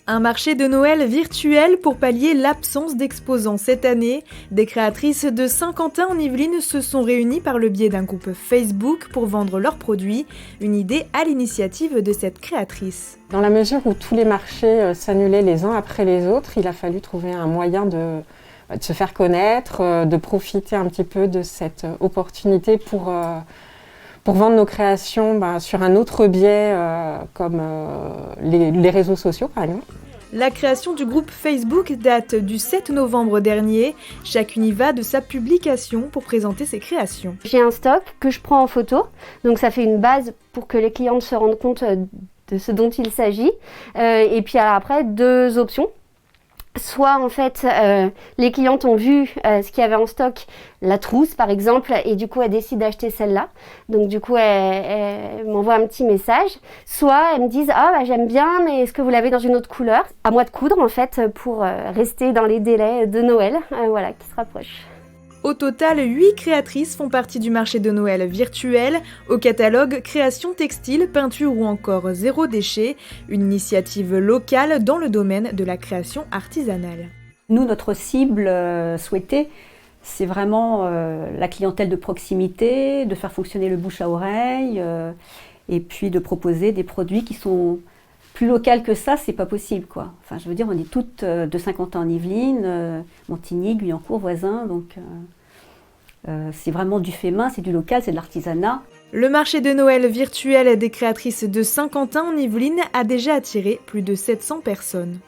Un marché de Noël virtuel pour pallier l'absence d'exposants cette année. Des créatrices de Saint-Quentin en Yvelines se sont réunies par le biais d'un groupe Facebook pour vendre leurs produits. Une idée à l'initiative de cette créatrice. Dans la mesure où tous les marchés s'annulaient les uns après les autres, il a fallu trouver un moyen de se faire connaître, de profiter un petit peu de cette opportunité pour vendre nos créations sur un autre biais comme les réseaux sociaux par exemple. La création du groupe Facebook date du 7 novembre dernier. Chacune y va de sa publication pour présenter ses créations. J'ai un stock que je prends en photo, donc ça fait une base pour que les clientes se rendent compte de ce dont il s'agit. Et puis après, deux options. Soit en fait les clientes ont vu ce qu'il y avait en stock, la trousse par exemple, et du coup elles décident d'acheter celle-là. Donc du coup elles m'envoient un petit message. Soit elles me disent j'aime bien, mais est-ce que vous l'avez dans une autre couleur? À moi de coudre en fait pour rester dans les délais de Noël qui se rapprochent. Au total, 8 créatrices font partie du marché de Noël virtuel. Au catalogue, création textile, peinture ou encore zéro déchet. Une initiative locale dans le domaine de la création artisanale. Nous, notre cible souhaitée, c'est vraiment la clientèle de proximité, de faire fonctionner le bouche à oreille et puis de proposer des produits qui sont plus local que ça, c'est pas possible, quoi. Enfin, je veux dire, on est toutes de Saint-Quentin en Yvelines, Montigny, Guyancourt, voisins, donc c'est vraiment du fait main, c'est du local, c'est de l'artisanat. Le marché de Noël virtuel des créatrices de Saint-Quentin en Yvelines a déjà attiré plus de 700 personnes.